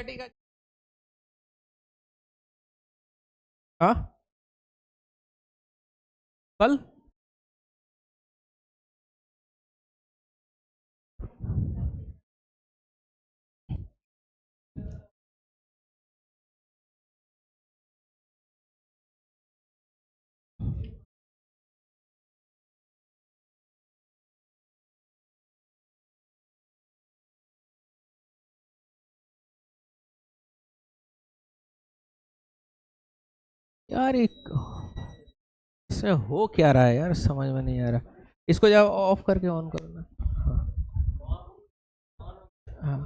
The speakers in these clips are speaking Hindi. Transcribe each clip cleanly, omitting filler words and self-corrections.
टीका हाँ कल यार एक इसमें हो क्या रहा है यार, समझ में नहीं आ रहा। इसको जब ऑफ करके ऑन करो ना। हाँ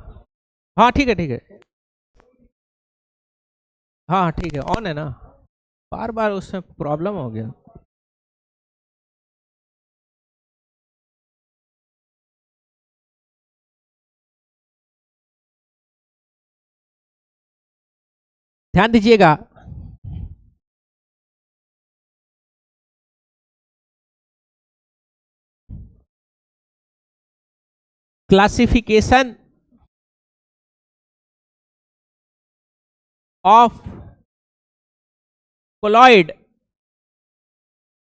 हाँ ठीक है ठीक है। हाँ हाँ ठीक है, ऑन है ना। बार बार उसमें प्रॉब्लम हो गया। ध्यान दीजिएगा। Classification of colloid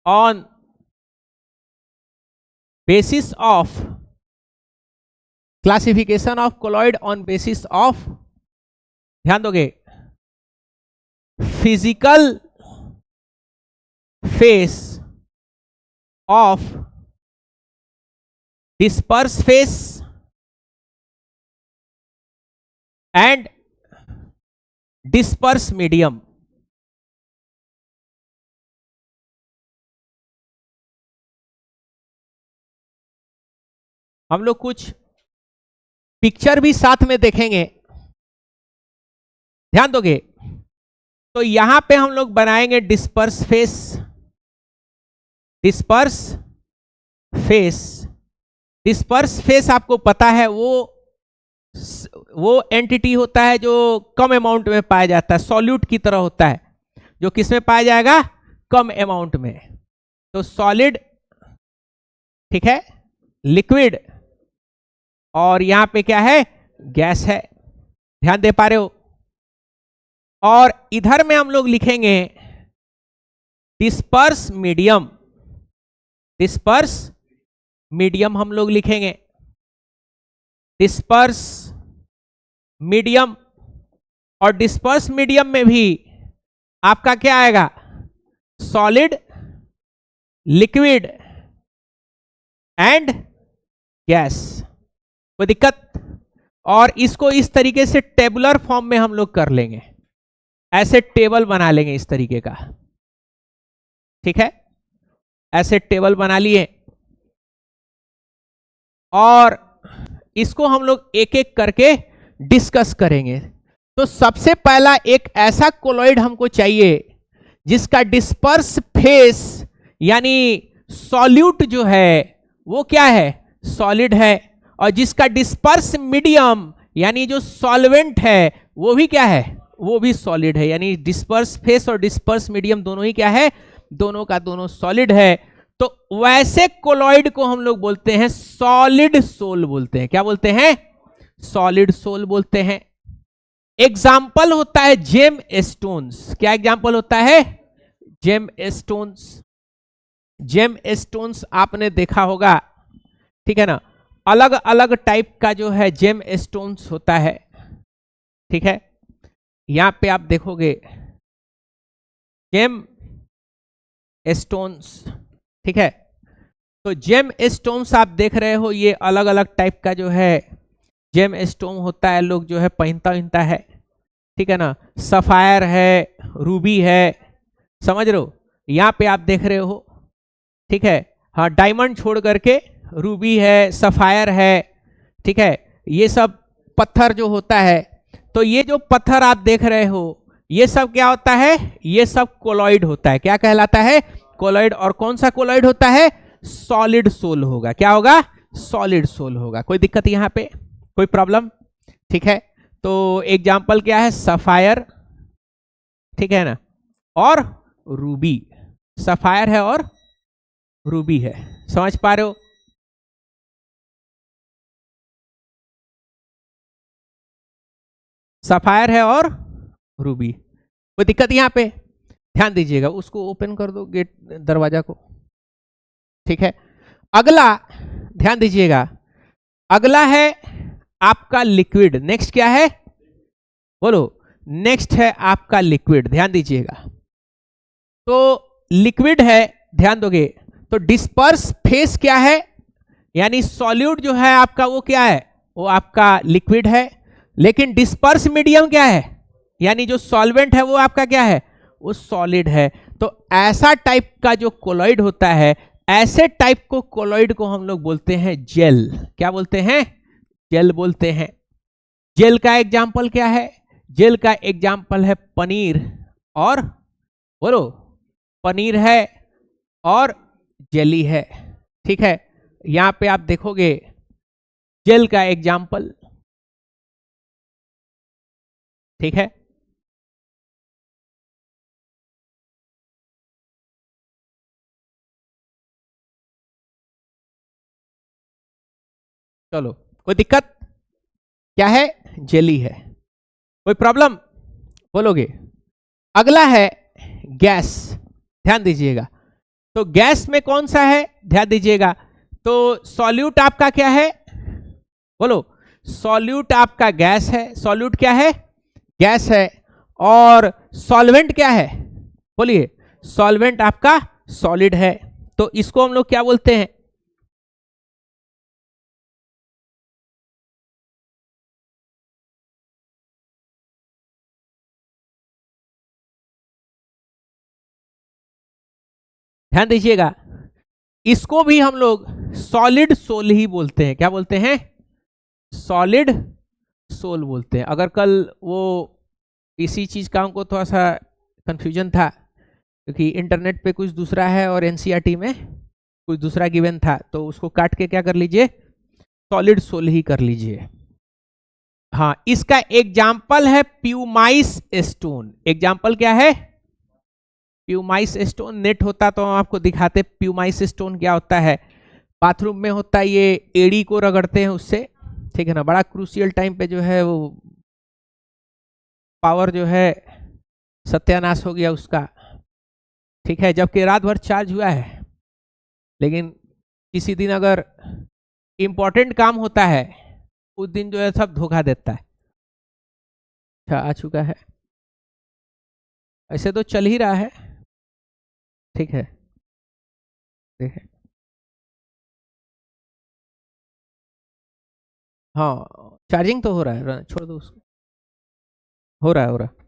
on basis of classification of colloid on basis of, ध्यान दोगे, physical face of disperse phase and disperse medium. हम लोग कुछ पिक्चर भी साथ में देखेंगे, ध्यान दोगे। तो यहां पे हम लोग बनाएंगे disperse phase, disperse phase. Disperse phase आपको पता है वो एंटिटी होता है जो कम अमाउंट में पाया जाता है, सॉल्यूट की तरह होता है, जो किस में पाया जाएगा, कम अमाउंट में। तो सॉलिड, ठीक है, लिक्विड, और यहां पे क्या है, गैस है। ध्यान दे पा रहे हो। और इधर में हम लोग लिखेंगे डिस्पर्स मीडियम, डिस्पर्स मीडियम हम लोग लिखेंगे, डिस्पर्स मीडियम। और डिस्पर्स मीडियम में भी आपका क्या आएगा, सॉलिड, लिक्विड एंड गैस। कोई दिक्कत? और इसको इस तरीके से टेबुलर फॉर्म में हम लोग कर लेंगे, ऐसे टेबल बना लेंगे इस तरीके का, ठीक है, ऐसे टेबल बना लिए। और इसको हम लोग एक एक करके डिस्कस करेंगे। तो सबसे पहला एक ऐसा कोलॉइड हमको चाहिए जिसका डिस्पर्स फेस यानी सॉल्यूट जो है वो क्या है, सॉलिड है, और जिसका डिस्पर्स मीडियम यानी जो सॉल्वेंट है वो भी क्या है, वो भी सॉलिड है। यानी डिस्पर्स फेस और डिस्पर्स मीडियम दोनों ही क्या है, दोनों का दोनों सॉलिड है। तो वैसे कोलॉइड को हम लोग बोलते हैं सॉलिड सोल बोलते हैं। क्या बोलते हैं, सॉलिड सोल बोलते हैं। एग्जाम्पल होता है जेम स्टोन्स। क्या एग्जाम्पल होता है, जेम स्टोन्स। जेम स्टोन्स आपने देखा होगा, ठीक है ना, अलग अलग टाइप का जो है जेम स्टोन्स होता है, ठीक है। यहां पे आप देखोगे जेम स्टोन्स, ठीक है। तो जेम स्टोन्स आप देख रहे हो, ये अलग अलग टाइप का जो है जेम स्टोन होता है, लोग जो है पहनता है, ठीक है ना। सफायर है, रूबी है, समझ रहे हो। यहां पे आप देख रहे हो, ठीक है, हाँ, डायमंड छोड़ करके रूबी है, सफायर है, ठीक है, ये सब पत्थर जो होता है। तो ये जो पत्थर आप देख रहे हो ये सब क्या होता है, ये सब कोलॉइड होता है। क्या कहलाता है, कोलॉइड। और कौन सा कोलॉइड होता है, सॉलिड सोल होगा। क्या होगा, सॉलिड सोल होगा। कोई दिक्कत यहां पे, कोई प्रॉब्लम, ठीक है। तो एग्जाम्पल क्या है, सफायर, ठीक है ना, और रूबी। सफायर है और रूबी है, समझ पा रहे हो। सफायर है और रूबी। कोई दिक्कत यहां पे? ध्यान दीजिएगा, उसको ओपन कर दो गेट दरवाजा को। ठीक है, अगला ध्यान दीजिएगा, अगला है आपका लिक्विड। नेक्स्ट क्या है बोलो? नेक्स्ट है आपका लिक्विड। ध्यान दीजिएगा, तो लिक्विड है, ध्यान दोगे तो डिस्पर्स फेस क्या है, यानी सॉल्यूट जो है आपका वो क्या है, वो आपका लिक्विड है। लेकिन डिस्पर्स मीडियम क्या है, यानी जो सॉल्वेंट है वो आपका क्या है, वो सॉलिड है। तो ऐसा टाइप का जो कोलॉइड होता है, ऐसे टाइप को कोलॉइड को हम लोग बोलते हैं जेल। क्या बोलते हैं? जेल बोलते हैं। जेल का एग्जाम्पल क्या है? जेल का एग्जाम्पल है पनीर और बोलो, पनीर है और जेली है। ठीक है, यहां पे आप देखोगे जेल का एग्जाम्पल। ठीक है, चलो कोई दिक्कत? क्या है? जेली है। कोई प्रॉब्लम बोलोगे? अगला है गैस। ध्यान दीजिएगा, तो गैस में कौन सा है? ध्यान दीजिएगा, तो सॉल्यूट आपका क्या है बोलो? सॉल्यूट आपका गैस है। सॉल्यूट क्या है? गैस है। और सॉल्वेंट क्या है बोलिए? सॉल्वेंट आपका सॉलिड है। तो इसको हम लोग क्या बोलते हैं? ध्यान दीजिएगा, इसको भी हम लोग सॉलिड सोल ही बोलते हैं। क्या बोलते हैं? सॉलिड सोल बोलते हैं। अगर कल वो इसी चीज का हमको थोड़ा सा कंफ्यूजन था, क्योंकि इंटरनेट पे कुछ दूसरा है और एनसीईआरटी में कुछ दूसरा गिवन था, तो उसको काट के क्या कर लीजिए, सॉलिड सोल ही कर लीजिए। हाँ, इसका एग्जाम्पल है प्यूमाइस स्टोन। एग्जाम्पल क्या है? Pumice stone. नेट होता तो हम आपको दिखाते प्यूमाइस स्टोन क्या होता है। बाथरूम में होता है, ये एड़ी को रगड़ते हैं उससे। ठीक है ना, बड़ा क्रूशियल टाइम पे जो है वो पावर जो है सत्यानाश हो गया उसका। ठीक है, जबकि रात भर चार्ज हुआ है, लेकिन किसी दिन अगर इंपॉर्टेंट काम होता है उस दिन जो है सब धोखा देता है। अच्छा, आ चुका है, ऐसे तो चल ही रहा है। ठीक है, देखें, हाँ चार्जिंग तो हो रहा है, छोड़ दो उसको। हो रहा है, हो रहा है।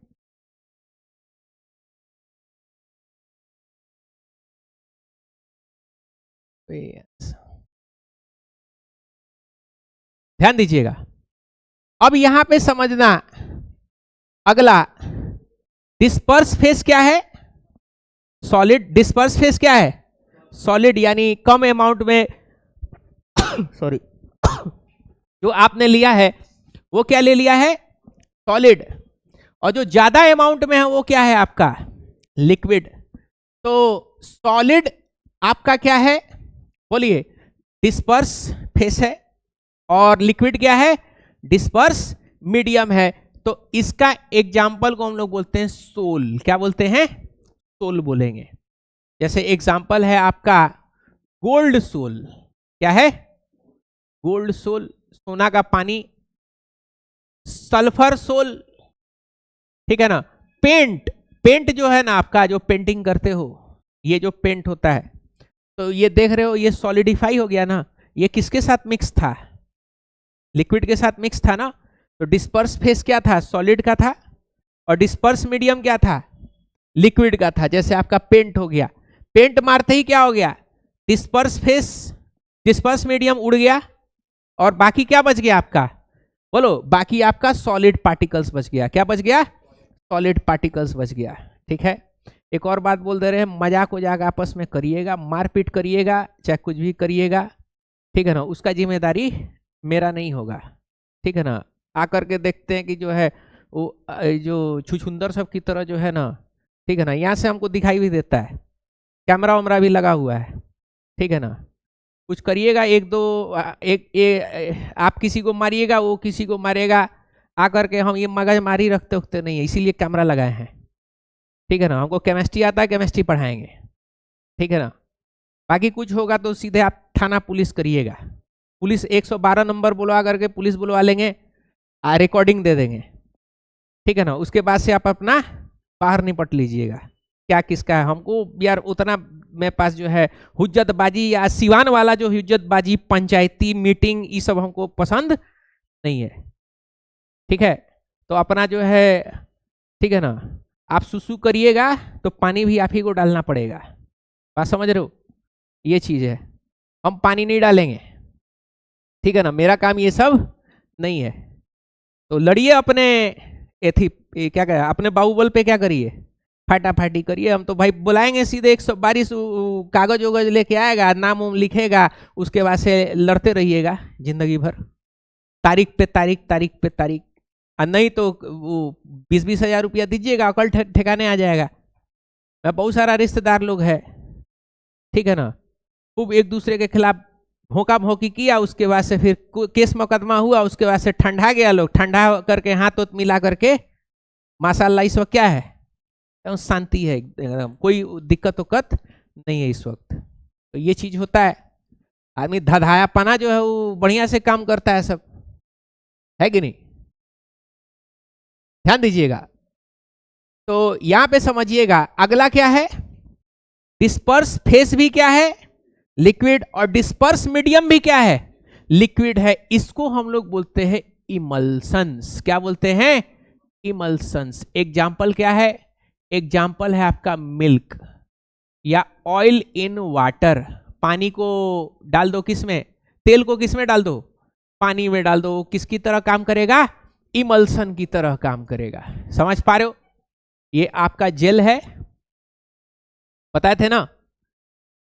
Yes. ध्यान दीजिएगा, अब यहां पे समझना, अगला डिस्पर्स फेस क्या है? सॉलिड। डिस्पर्स फेस क्या है? सॉलिड, यानी कम अमाउंट में सॉरी जो आपने लिया है वो क्या ले लिया है? सॉलिड। और जो ज्यादा अमाउंट में है वो क्या है आपका? लिक्विड। तो सॉलिड आपका क्या है बोलिए? डिस्पर्स फेस है। और लिक्विड क्या है? डिस्पर्स मीडियम है। तो इसका एग्जाम्पल को हम लोग बोलते हैं सोल। क्या बोलते हैं? सोल बोलेंगे। जैसे एग्जाम्पल है आपका गोल्ड सोल। क्या है? गोल्ड सोल, सोना का पानी। सल्फर सोल, ठीक है ना। पेंट, पेंट जो है ना आपका, जो पेंटिंग करते हो, ये जो पेंट होता है, तो ये देख रहे हो ये सॉलिडिफाई हो गया ना। ये किसके साथ मिक्स था? लिक्विड के साथ मिक्स था ना। तो डिस्पर्स फेस क्या था? सॉलिड का था। और डिस्पर्स मीडियम क्या था? लिक्विड का था। जैसे आपका पेंट हो गया, पेंट मारते ही क्या हो गया? डिस्पर्स फेस, डिस्पर्स मीडियम उड़ गया, और बाकी क्या बच गया आपका बोलो? बाकी आपका सॉलिड पार्टिकल्स बच गया। क्या बच गया? सॉलिड पार्टिकल्स बच गया। ठीक है, एक और बात बोल दे रहे हैं, मजाक वजाक आपस में करिएगा, मारपीट करिएगा, चाहे कुछ भी करिएगा, ठीक है ना, उसका जिम्मेदारी मेरा नहीं होगा। ठीक है ना, आकर के देखते हैं कि जो है वो जो छुछुंदर सब की तरह जो है ना, ठीक है ना, यहाँ से हमको दिखाई भी देता है, कैमरा वैमरा भी लगा हुआ है। ठीक है ना, कुछ करिएगा, एक दो एक आप किसी को मारिएगा, वो किसी को मारेगा, आकर के हम ये मगजमारी रखते उखते नहीं है, इसीलिए कैमरा लगाए हैं, ठीक है ना। हमको केमिस्ट्री आता है, केमिस्ट्री पढ़ाएंगे, ठीक है ना। बाकी कुछ होगा तो सीधे आप थाना पुलिस करिएगा, पुलिस 112 नंबर बुलवा करके पुलिस बुलवा लेंगे, रिकॉर्डिंग दे देंगे, ठीक है ना। उसके बाद से आप अपना बाहर निपट लीजिएगा, क्या किसका है। हमको यार उतना मेरे पास जो है हुज्जतबाजी या सिवान वाला जो हुज्जतबाजी, पंचायती मीटिंग, ये सब हमको पसंद नहीं है, ठीक है। तो अपना जो है, ठीक है ना, आप सुसु करिएगा तो पानी भी आप ही को डालना पड़ेगा, बात समझ रहे हो, ये चीज है। हम पानी नहीं डालेंगे, ठीक है ना, मेरा काम ये सब नहीं है। तो लड़िए अपने एथी क्या कहे, अपने बाहुबल पे क्या करिए, फाटाफाटी करिए। हम तो भाई बुलाएंगे सीधे 122 कागज वगज लेके आएगा, नाम उम लिखेगा, उसके बाद से लड़ते रहिएगा जिंदगी भर, तारीख पे तारीख, तारीख पे तारीख। और नहीं तो वो 20-20 हजार रुपया दीजिएगा, अकल ठिकाने आ जाएगा। बहुत सारा रिश्तेदार लोग है, ठीक है ना, खूब एक दूसरे के खिलाफ भोंका भोंकी किया, उसके बाद से फिर केस मुकदमा हुआ, उसके बाद से ठंडा गया, लोग ठंडा करके हाथ उत मिला करके माशाल्लाह इस वक्त क्या है, शांति है एकदम, कोई दिक्कत उक्कत नहीं है इस वक्त। तो ये चीज होता है, आदमी धधाया पना जो है वो बढ़िया से काम करता है, सब है कि नहीं, ध्यान दीजिएगा। तो यहां पे समझिएगा अगला क्या है, डिस्पर्स फेस भी क्या है, लिक्विड, और डिस्पर्स मीडियम भी क्या है, लिक्विड है। इसको हम लोग बोलते हैं इमल्सन्स। क्या बोलते हैं, इमल्सन्स। एग्जाम्पल क्या है, एग्जाम्पल है आपका मिल्क या ऑयल इन वाटर। पानी को डाल दो किसमें, तेल को किसमें डाल दो, पानी में डाल दो, किसकी तरह काम करेगा, इमल्सन की तरह काम करेगा। समझ पा रहे हो, ये आपका जेल है, बताए थे ना।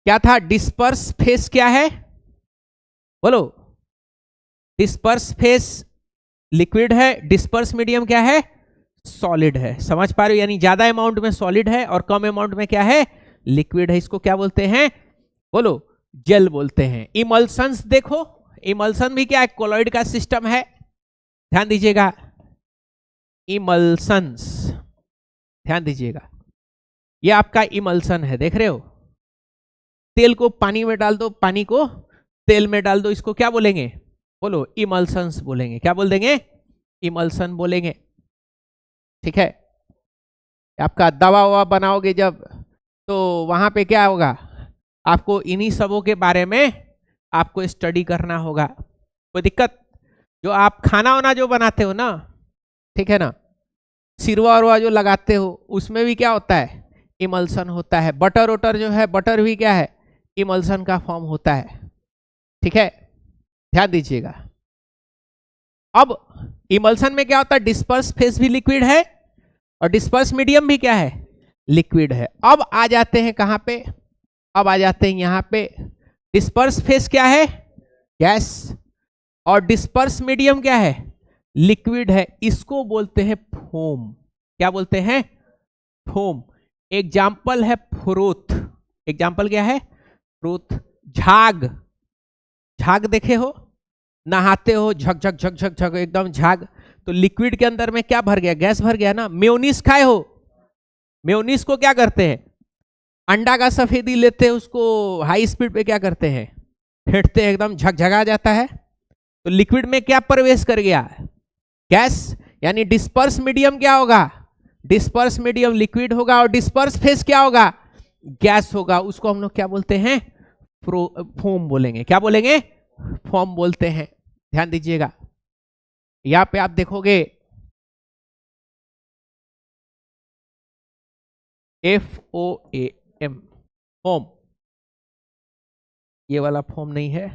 क्या था, डिस्पर्स फेस क्या है, बोलो, डिस्पर्स फेस लिक्विड है, डिस्पर्स मीडियम क्या है, सॉलिड है। समझ पा रहे हो, यानी ज्यादा अमाउंट में सॉलिड है और कम अमाउंट में क्या है, लिक्विड है। इसको क्या बोलते हैं, बोलो, जेल बोलते हैं। इमल्सन्स देखो, इमल्सन भी क्या है, कोलॉइड का सिस्टम है, ध्यान दीजिएगा, इमल्सन्स, ध्यान दीजिएगा, ये आपका इमल्सन है, देख रहे हो। तेल को पानी में डाल दो, पानी को तेल में डाल दो, इसको क्या बोलेंगे, बोलो, इमल्सन्स बोलेंगे। क्या बोल देंगे, इमल्सन बोलेंगे, ठीक है। आपका दवा ववा बनाओगे जब, तो वहां पे क्या होगा, आपको इन्हीं सबों के बारे में आपको स्टडी करना होगा। कोई दिक्कत, जो आप खाना वाना जो बनाते हो ना, ठीक है ना, सिरवा उरवा जो लगाते हो, उसमें भी क्या होता है, इमल्सन होता है। बटर वटर जो है, बटर भी क्या है, इमल्सन का फॉर्म होता है, ठीक है, ध्यान दीजिएगा। अब इमल्सन में क्या होता है, डिस्पर्स फेस भी लिक्विड है और डिस्पर्स मीडियम भी क्या है, लिक्विड है। अब आ जाते हैं कहां पे, अब आ जाते हैं यहां पे, डिस्पर्स फेस क्या है, गैस, और डिस्पर्स मीडियम क्या है, लिक्विड है। इसको बोलते हैं फोम। क्या बोलते हैं, फोम। एग्जाम्पल है फ्रोथ, एग्जाम्पल क्या है, फ्रोथ। झाग, झाग देखे हो, नहाते हो झक झक झक झक झक एकदम झाग, तो लिक्विड के अंदर में क्या भर गया, गैस भर गया ना। मेयोनीज खाए हो, मेयोनीज को क्या करते हैं, अंडा का सफेदी लेते हैं, उसको हाई स्पीड पे क्या करते हैं, फेंटते हैं, एकदम झकझका जाता है। तो लिक्विड में क्या प्रवेश कर गया, गैस। यानी डिस्पर्स मीडियम क्या होगा, डिस्पर्स मीडियम लिक्विड होगा, और डिस्पर्स फेस क्या होगा, गैस होगा। उसको हम लोग क्या बोलते हैं, फोम बोलेंगे। क्या बोलेंगे, फोम बोलते हैं। ध्यान दीजिएगा, यहां पे आप देखोगे FOAM, फोम, ये वाला फोम नहीं है,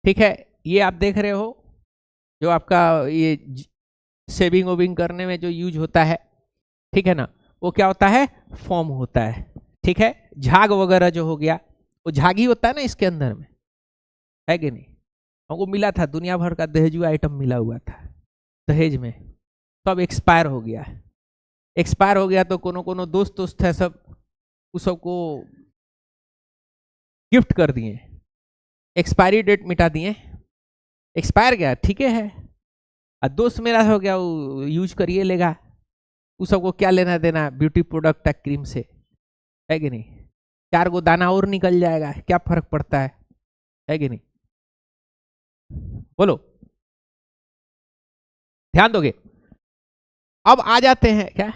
ठीक है। ये आप देख रहे हो, जो आपका ये सेविंग वेविंग करने में जो यूज होता है, ठीक है ना। वो क्या होता है, फॉर्म होता है। ठीक है, झाग वगैरह जो हो गया वो झाग ही होता है ना इसके अंदर में, है कि नहीं। हमको मिला था दुनिया भर का दहेजू आइटम मिला हुआ था दहेज में, सब एक्सपायर हो गया है। एक्सपायर हो गया तो कोनो दोस्त है सब उस सबको गिफ्ट कर दिए, एक्सपायरी डेट मिटा दिए, एक्सपायर गया ठीक है। और दोस्त मेरा हो गया वो यूज करिए लेगा, उस सबको क्या लेना देना ब्यूटी प्रोडक्ट क्रीम से, है कि नहीं। 4 गो दाना और निकल जाएगा, क्या फर्क पड़ता है कि नहीं। बोलो, ध्यान दोगे। अब आ जाते हैं, क्या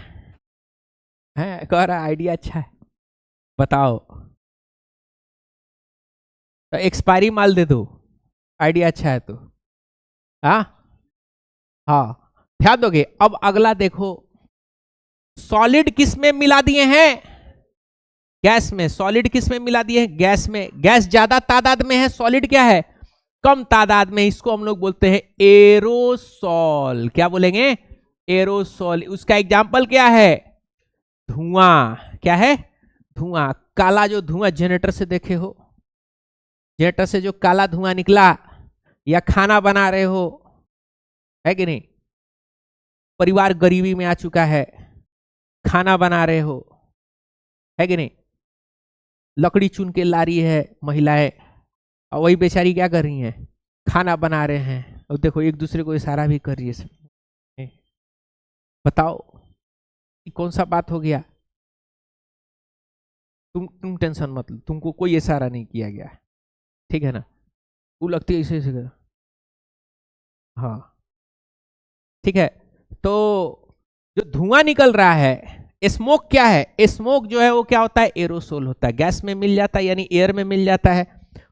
है कह रहा आइडिया अच्छा है, बताओ। तो एक्सपायरी माल दे दो, आइडिया अच्छा है तो। हाँ ध्यान दोगे। अब अगला देखो, सॉलिड किस में मिला दिए हैं, गैस में। सॉलिड किस में मिला दिए हैं, गैस में। गैस ज्यादा तादाद में है, सॉलिड क्या है, कम तादाद में। इसको हम लोग बोलते हैं एरोसॉल। क्या बोलेंगे, एरोसॉल। उसका एग्जाम्पल क्या है, धुआं। क्या है, धुआं। काला जो धुआं जनरेटर से देखे हो, जनरेटर से जो काला धुआं निकला, या खाना बना रहे हो, है कि नहीं। परिवार गरीबी में आ चुका है, खाना बना रहे हो, है कि नहीं। लकड़ी चुन के ला रही है महिलाएं, और वही बेचारी क्या कर रही हैं, खाना बना रहे हैं। और देखो एक दूसरे को इशारा भी कर रही है। बताओ कौन सा बात हो गया। तुम टेंशन मत लो, तुमको कोई इशारा नहीं किया गया, ठीक है ना। वो लगती है ऐसे ऐसे। हाँ ठीक है। तो जो धुआं निकल रहा है, स्मोक क्या है, स्मोक जो है वो क्या होता है, एरोसोल होता है। गैस में मिल जाता है, यानी एयर में मिल जाता है।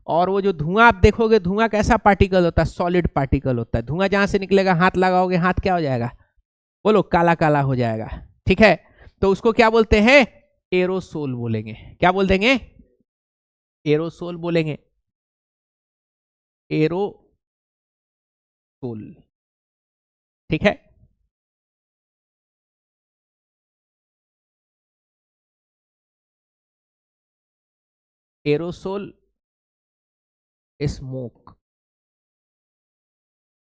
और वो जो धुआं आप देखोगे, धुआं कैसा पार्टिकल होता है, सॉलिड पार्टिकल होता है। धुआं जहां से निकलेगा, हाथ लगाओगे, हाथ क्या हो जाएगा, बोलो, काला काला हो जाएगा। ठीक है, तो उसको क्या बोलते हैं, एरोसोल बोलेंगे। क्या बोल देंगे, एरोसोल बोलेंगे, एरोसोल। ठीक है, एरोसोल स्मोक।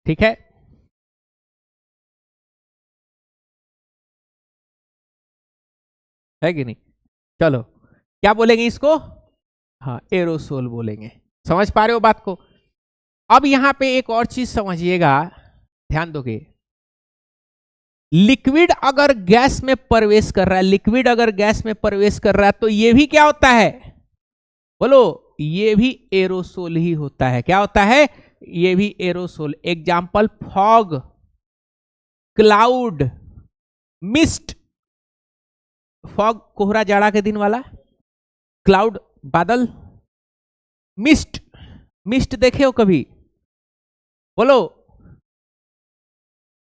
ठीक है कि नहीं। चलो क्या बोलेंगे इसको, हाँ एरोसोल बोलेंगे। समझ पा रहे हो बात को। अब यहां पे एक और चीज समझिएगा, ध्यान दोगे। लिक्विड अगर गैस में प्रवेश कर रहा है, लिक्विड अगर गैस में प्रवेश कर रहा है, तो ये भी क्या होता है, बोलो, ये भी एरोसोल ही होता है। क्या होता है, ये भी aerosol. Example, fog, cloud, mist. Fog कोहरा, जाड़ा के दिन वाला। क्लाउड बादल, मिस्ट, मिस्ट देखे हो कभी, बोलो,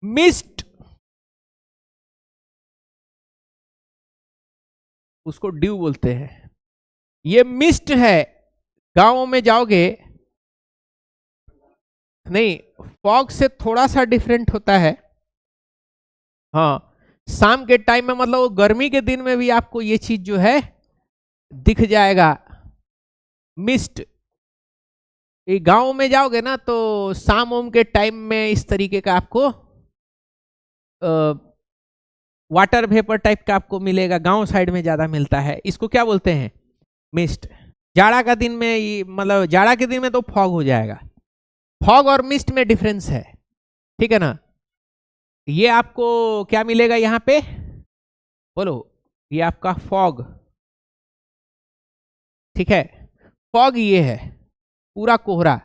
मिस्ट, उसको ड्यू बोलते हैं। ये मिस्ट है, गांव में जाओगे, नहीं, फॉग से थोड़ा सा डिफरेंट होता है। हाँ, शाम के टाइम में, मतलब गर्मी के दिन में भी आपको ये चीज जो है दिख जाएगा, मिस्ट। ये गांव में जाओगे ना, तो शाम ओम के टाइम में इस तरीके का आपको वाटर वेपर टाइप का आपको मिलेगा। गांव साइड में ज्यादा मिलता है। इसको क्या बोलते हैं, मिस्ट। जाड़ा का दिन में, मतलब जाड़ा के दिन में तो फॉग हो जाएगा। फॉग और मिस्ट में डिफरेंस है, ठीक है ना। ये आपको क्या मिलेगा यहां पे, बोलो, ये आपका फॉग। ठीक है, फॉग ये है, पूरा कोहरा।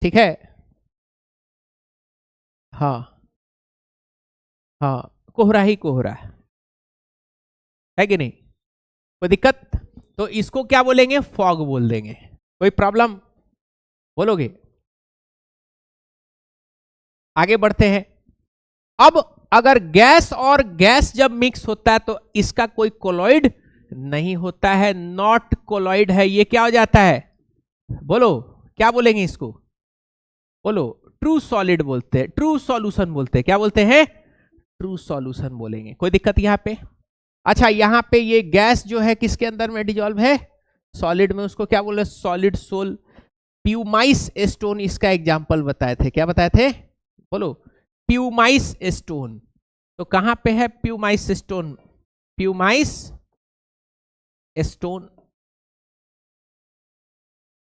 ठीक है, हाँ कोहरा ही कोहरा, है कि नहीं, कोई दिक्कत। तो इसको क्या बोलेंगे, फॉग बोल देंगे। कोई प्रॉब्लम, बोलोगे। आगे बढ़ते हैं। अब अगर गैस और गैस जब मिक्स होता है, तो इसका कोई कोलॉइड नहीं होता है, नॉट कोलॉइड है। ये क्या हो जाता है, बोलो, क्या बोलेंगे इसको, बोलो, ट्रू सॉलिड बोलते हैं, ट्रू सॉल्यूशन बोलते हैं। क्या बोलते हैं, ट्रू सॉल्यूशन बोलेंगे। कोई दिक्कत यहाँ पे? अच्छा, यहाँ पे ये गैस जो है किसके अंदर में डिजॉल्व है? सॉलिड में। उसको क्या बोले? Solid sol. प्यूमाइस स्टोन इसका एग्जाम्पल बताए थे। क्या बताए थे? बोलो। Pumice stone. तो कहां पे है प्यूमाइस स्टोन? प्यूमाइस स्टोन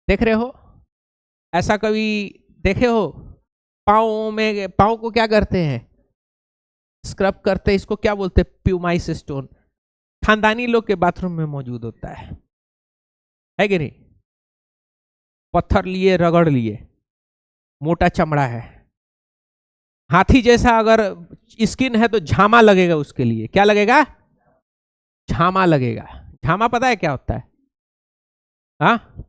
देख रहे हो? ऐसा कभी देखे हो? पाँव में, पाँव को क्या करते हैं? स्क्रब करते हैं। इसको क्या बोलते हैं? Pumice stone. खानदानी लोग के बाथरूम में मौजूद होता है कि नहीं? पत्थर लिए, रगड़ लिए, मोटा चमड़ा है, हाथी जैसा अगर स्किन है तो झामा लगेगा उसके लिए। क्या लगेगा? झामा लगेगा। झामा पता है क्या होता है? हाँ,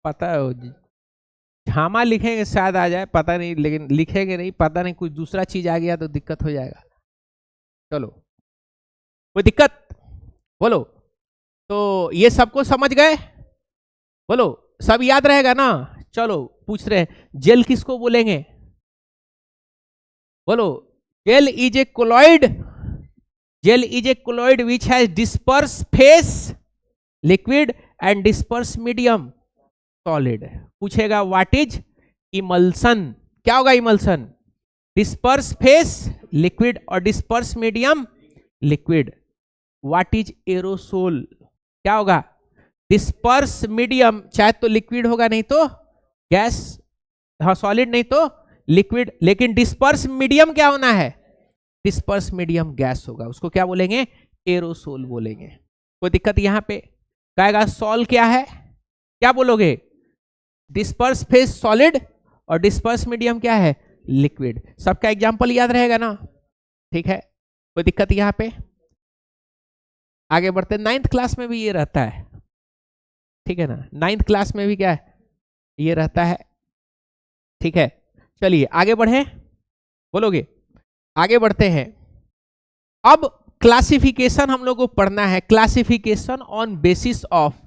पता है जी। झामा लिखेंगे शायद आ जाए, पता नहीं, लेकिन लिखेंगे नहीं, पता नहीं कुछ दूसरा चीज आ गया तो दिक्कत हो जाएगा। चलो, कोई दिक्कत? बोलो। तो ये सबको समझ गए? बोलो, सब याद रहेगा ना? चलो पूछ रहे हैं, जेल किसको बोलेंगे? बोलो। Gel is a colloid. Gel is a colloid which has disperse phase liquid and disperse medium solid. पूछेगा व्हाट इज इमल्सन? क्या होगा इमल्सन? डिस्पर्स फेस लिक्विड और disperse medium liquid. What is aerosol? क्या होगा? डिस्पर्स मीडियम, चाहे तो लिक्विड होगा नहीं तो गैस, हाँ सॉलिड नहीं तो लिक्विड, लेकिन डिस्पर्स मीडियम क्या होना है? डिस्पर्स मीडियम गैस होगा, उसको क्या बोलेंगे? एरोसोल बोलेंगे। कोई दिक्कत यहां पे? कहेगा सॉल क्या है? क्या बोलोगे? डिस्पर्स फेस सॉलिड और डिस्पर्स मीडियम क्या है? लिक्विड। सबका एग्जांपल याद रहेगा ना? ठीक है, कोई दिक्कत यहां पे? आगे बढ़ते। 9th क्लास में भी ये रहता है, ठीक है ना? 9th क्लास में भी क्या है? ये रहता है, ठीक है। चलिए आगे बढ़े, बोलोगे? आगे बढ़ते हैं। अब क्लासिफिकेशन हम लोग को पढ़ना है। Classification on basis of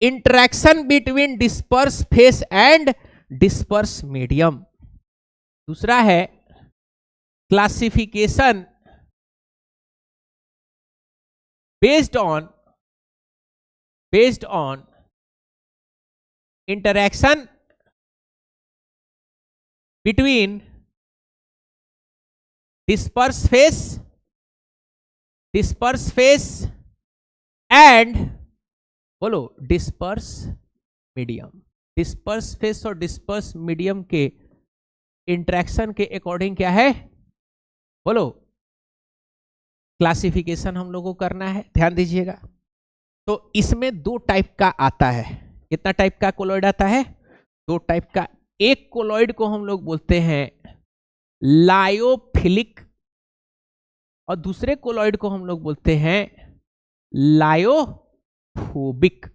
interaction between disperse phase and disperse medium. दूसरा है classification based on interaction between disperse phase and, बोलो, डिस्पर्स मीडियम। डिस्पर्स फेस और डिस्पर्स मीडियम के इंटरेक्शन के अकॉर्डिंग क्या है? बोलो। क्लासिफिकेशन हम लोगों को करना है, ध्यान दीजिएगा। तो इसमें दो टाइप का आता है। कितना टाइप का कोलॉइड आता है? दो टाइप का। एक कोलॉइड को हम लोग बोलते हैं लायोफिलिक और दूसरे कोलॉइड को हम लोग बोलते हैं लायोफोबिक।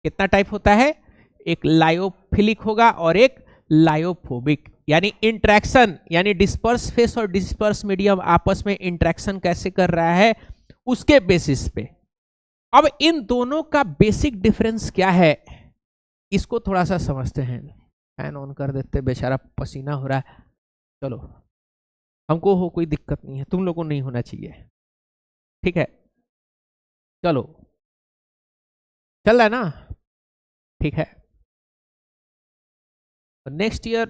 कितना टाइप होता है? एक लायोफिलिक होगा और एक लायोफोबिक। यानी इंट्रैक्शन, यानी डिस्पर्स फेस और डिस्पर्स मीडियम आपस में इंट्रैक्शन कैसे कर रहा है उसके बेसिस पे। अब इन दोनों का बेसिक डिफरेंस क्या है, इसको थोड़ा सा समझते हैं। फैन ऑन कर देते, बेचारा पसीना हो रहा है। चलो, हमको हो कोई दिक्कत नहीं है, तुम लोगों को नहीं होना चाहिए, ठीक है? चलो, चल रहा है ना? ठीक है। नेक्स्ट ईयर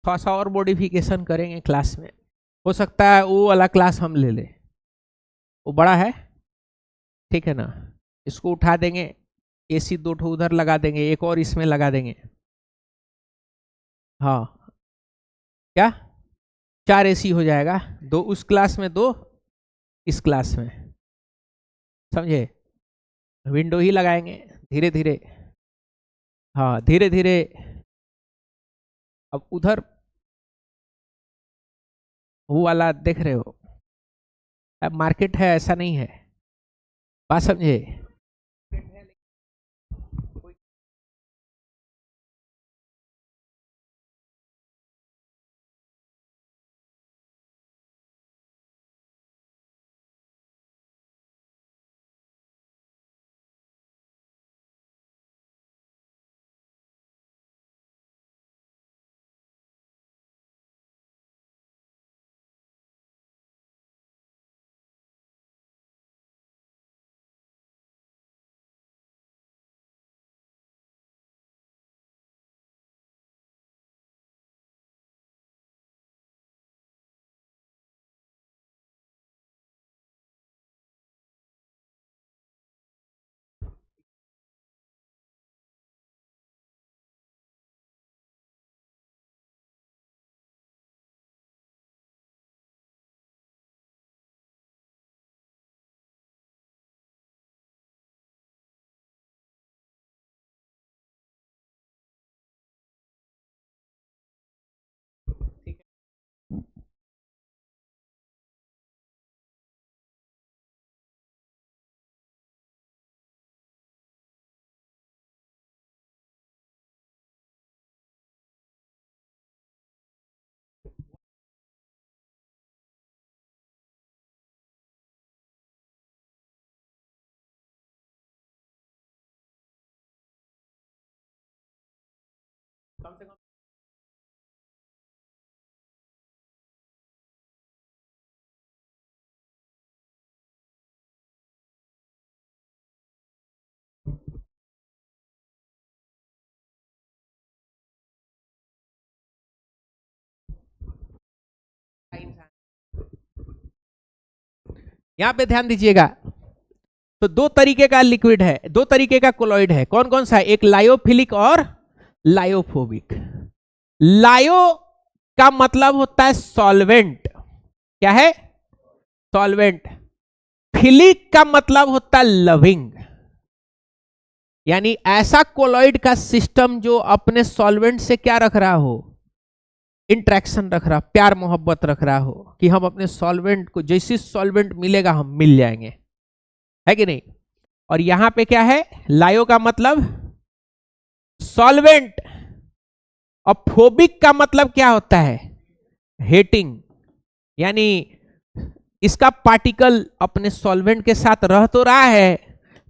थोड़ा सा और मॉडिफिकेशन करेंगे क्लास में। हो सकता है वो वाला क्लास हम ले लें, वो बड़ा है, ठीक है ना? इसको उठा देंगे, एसी दो ठो उधर लगा देंगे, एक और इसमें लगा देंगे। हाँ, क्या 4 एसी हो जाएगा? 2 उस क्लास में, 2 इस क्लास में, समझे? विंडो ही लगाएंगे धीरे धीरे। हाँ, धीरे धीरे। अब उधर वो वाला देख रहे हो, अब मार्केट है, ऐसा नहीं है, बात समझे? कम से कम यहां पे ध्यान दीजिएगा। तो दो तरीके का लिक्विड है, दो तरीके का कोलॉइड है। कौन कौन सा? एक लायोफिलिक और लायोफोबिक। लायो का मतलब होता है सॉल्वेंट। क्या है? सॉल्वेंट। फिलिक का मतलब होता है लविंग, यानी ऐसा कोलॉइड का सिस्टम जो अपने सॉल्वेंट से क्या रख रहा हो? इंट्रैक्शन रख रहा, प्यार मोहब्बत रख रहा हो कि हम अपने सॉल्वेंट को, जैसी सॉल्वेंट मिलेगा हम मिल जाएंगे, है कि नहीं? और यहां पे क्या है? लायो का मतलब सॉल्वेंट, और फोबिक का मतलब क्या होता है? हेटिंग, यानी इसका पार्टिकल अपने सॉल्वेंट के साथ रह तो रहा है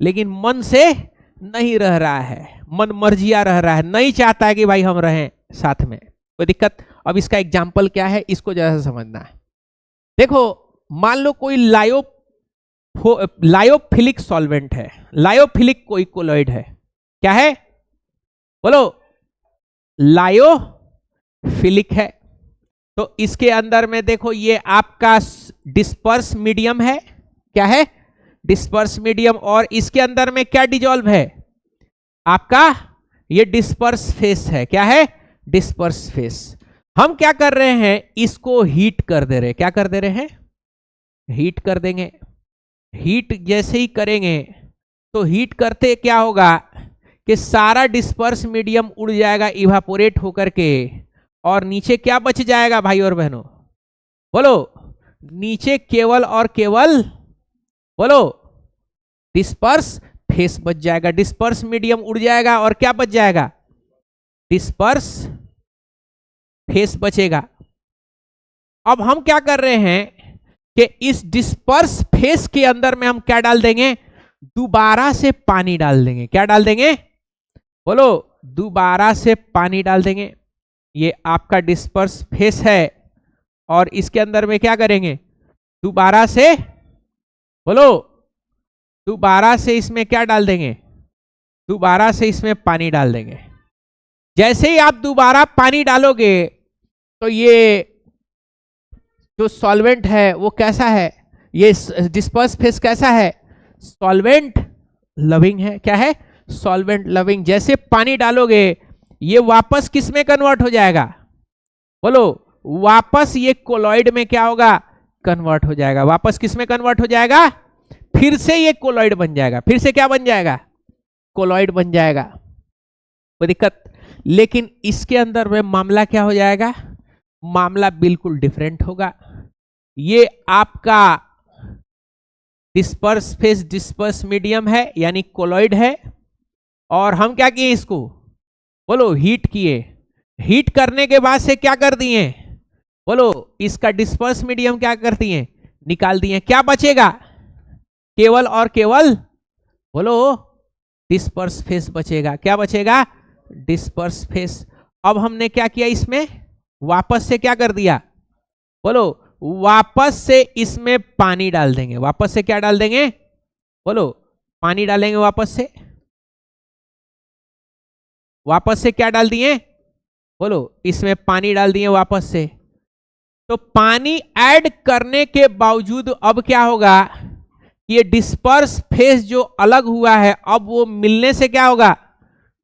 लेकिन मन से नहीं रह रहा है, मन मर्जिया रह रहा है, नहीं चाहता है कि भाई हम रहें साथ में। कोई दिक्कत? अब इसका एग्जाम्पल क्या है, इसको जरा सा समझना है। देखो, मान लो कोई लायोफिलिक सॉल्वेंट है, लायोफिलिक कोई कोलॉइड है। क्या है? बोलो। लायोफिलिक है। तो इसके अंदर में देखो, ये आपका डिस्पर्स मीडियम है। क्या है? Disperse medium. और इसके अंदर में क्या डिजॉल्व है? आपका ये डिस्पर्स फेस है। क्या है? Disperse phase. हम क्या कर रहे हैं? इसको हीट कर दे रहे हैं। क्या कर दे रहे हैं? हीट कर देंगे। हीट जैसे ही करेंगे तो हीट करते क्या होगा कि सारा डिस्पर्स मीडियम उड़ जाएगा इवापोरेट होकर के, और नीचे क्या बच जाएगा भाई और बहनों? बोलो। नीचे केवल और केवल, बोलो, डिस्पर्स फेस बच जाएगा। डिस्पर्स मीडियम उड़ जाएगा और क्या बच जाएगा? डिस्पर्स फेस बचेगा। अब हम क्या कर रहे हैं कि इस डिस्पर्स फेस के अंदर में हम क्या डाल देंगे? दोबारा से पानी डाल देंगे। क्या डाल देंगे? बोलो। दोबारा से पानी डाल देंगे। ये आपका डिस्पर्स फेस है और इसके अंदर में क्या करेंगे? दोबारा से, बोलो, दोबारा से इसमें क्या डाल देंगे? दोबारा से इसमें पानी डाल देंगे। जैसे ही आप दोबारा पानी डालोगे तो ये जो सॉल्वेंट है वो कैसा है? ये डिस्पर्स फेस कैसा है? सॉल्वेंट लविंग है। क्या है? Solvent loving. जैसे पानी डालोगे ये वापस किस में कन्वर्ट हो जाएगा? बोलो। वापस ये कोलॉइड में क्या होगा? कन्वर्ट हो जाएगा। वापस किस में कन्वर्ट हो जाएगा? फिर से ये कोलॉइड बन जाएगा। फिर से क्या बन जाएगा? कोलॉइड बन जाएगा। कोई दिक्कत? लेकिन इसके अंदर में मामला क्या हो जाएगा? मामला बिल्कुल डिफरेंट होगा। ये आपका डिस्पर्स फेस, डिस्पर्स मीडियम है, यानी कोलॉइड है, और हम क्या किए? इसको, बोलो, हीट किए। हीट करने के बाद से क्या कर दिए? बोलो, इसका डिस्पर्स मीडियम क्या कर दिए? निकाल दिए। क्या बचेगा? केवल और केवल, बोलो, डिस्पर्स फेस बचेगा। क्या बचेगा? Disperse phase. अब हमने क्या किया? इसमें वापस से क्या कर दिया? बोलो, वापस से इसमें पानी डाल देंगे। वापस से क्या डाल देंगे? बोलो, पानी डालेंगे। वापस से क्या डाल दिए? बोलो, इसमें पानी डाल दिए वापस से। तो पानी ऐड करने के बावजूद अब क्या होगा? ये डिस्पर्स फेस जो अलग हुआ है अब वो मिलने से क्या होगा?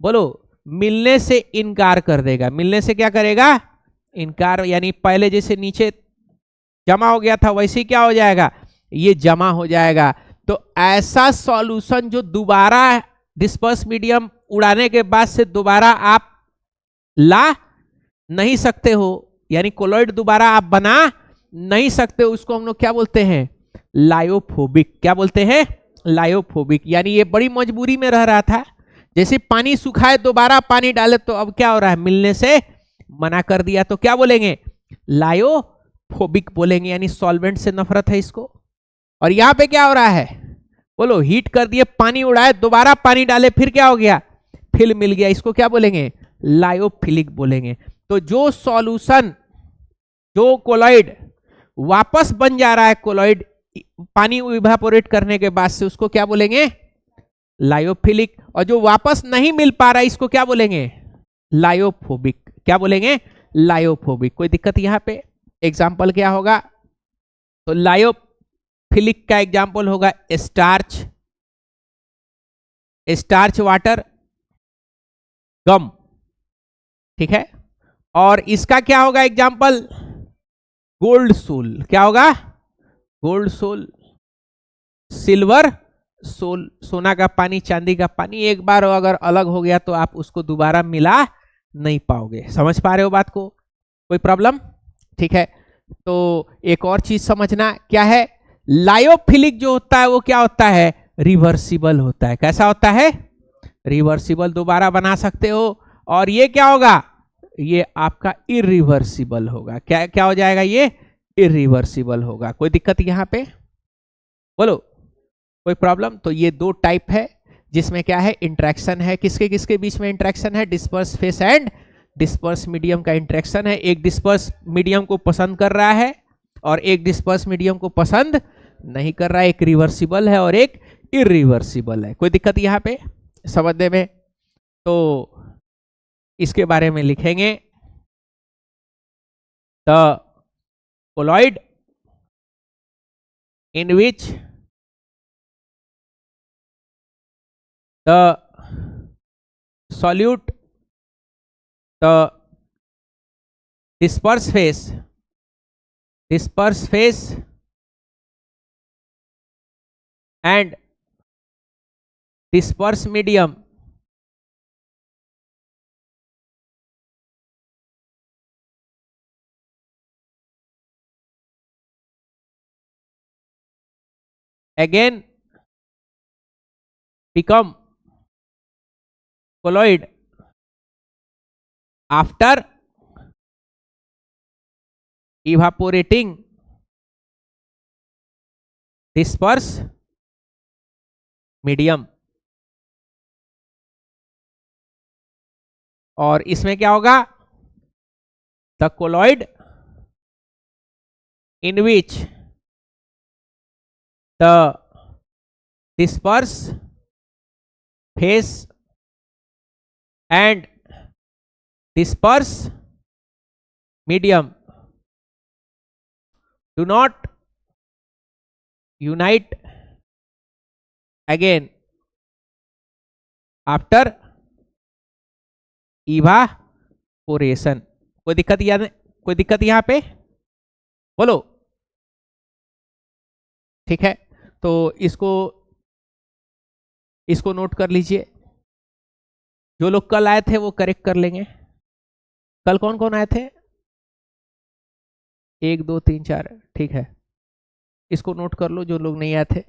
बोलो, मिलने से इनकार कर देगा। मिलने से क्या करेगा? इनकार। यानी पहले जैसे नीचे जमा हो गया था वैसे ही क्या हो जाएगा? ये जमा हो जाएगा। तो ऐसा सॉल्यूशन जो दोबारा डिस्पर्स मीडियम उड़ाने के बाद से दोबारा आप ला नहीं सकते हो, यानी कोलॉइड दोबारा आप बना नहीं सकते, उसको हम लोग क्या बोलते हैं? लायोफोबिक। क्या बोलते हैं? लायोफोबिक। यानी ये बड़ी मजबूरी में रह रहा था, जैसे पानी सुखाए दोबारा पानी डाले तो अब क्या हो रहा है? मिलने से मना कर दिया, तो क्या बोलेंगे? लायोफोबिक बोलेंगे, यानी सॉल्वेंट से नफरत है इसको। और यहां पे क्या हो रहा है? बोलो, हीट कर दिए, पानी उड़ाए, दोबारा पानी डाले, फिर क्या हो गया? फिर मिल गया, इसको क्या बोलेंगे? लायोफिलिक बोलेंगे। तो जो सॉल्यूशन, जो कोलॉइड वापस बन जा रहा है कोलॉइड पानी इवेपोरेट करने के बाद से, उसको क्या बोलेंगे? लायोफिलिक। और जो वापस नहीं मिल पा रहा है इसको क्या बोलेंगे? लायोफोबिक। क्या बोलेंगे? लायोफोबिक। कोई दिक्कत यहां पे? एग्जाम्पल क्या होगा? तो लायोफिलिक का एग्जाम्पल होगा स्टार्च, स्टार्च वाटर, गम। ठीक है। और इसका क्या होगा एग्जाम्पल? Gold soul. क्या होगा? गोल्ड सोल, सिल्वर सोल, सोना का पानी, चांदी का पानी। एक बार अगर अलग हो गया तो आप उसको दोबारा मिला नहीं पाओगे। समझ पा रहे हो बात को? कोई प्रॉब्लम? ठीक है। तो एक और चीज समझना क्या है, लायोफिलिक जो होता है वो क्या होता है? रिवर्सिबल होता है। कैसा होता है? रिवर्सिबल, दोबारा बना सकते हो। और ये क्या होगा? ये आपका इरिवर्सिबल होगा। क्या क्या हो जाएगा? ये इरिवर्सिबल होगा। कोई दिक्कत यहां पे? बोलो, कोई प्रॉब्लम? तो ये दो टाइप है जिसमें क्या है? इंट्रैक्शन है। किसके किसके बीच में इंट्रैक्शन है? Disperse phase and disperse medium का इंट्रैक्शन है। एक डिस्पर्स मीडियम को पसंद कर रहा है और एक डिस्पर्स मीडियम को पसंद नहीं कर रहा है। एक रिवर्सिबल है और एक इरिवर्सिबल है। कोई दिक्कत यहां पे समझने में? तो इसके बारे में लिखेंगे, the colloid in which the solute, the disperse phase and disperse medium again become colloid after evaporating disperse medium। और इसमें क्या होगा? The colloid in which the disperse phase and disperse medium do not unite again after evaporation। कोई दिक्कत याद? कोई दिक्कत यहां पे? बोलो। ठीक है। तो इसको इसको नोट कर लीजिए। जो लोग कल आए थे वो करेक्ट कर लेंगे। कल कौन कौन आए थे? 1 2 3 4। ठीक है, इसको नोट कर लो जो लोग नहीं आए थे।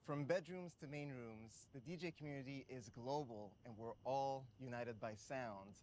From bedrooms to main rooms, the DJ community is global and we're all united by sound.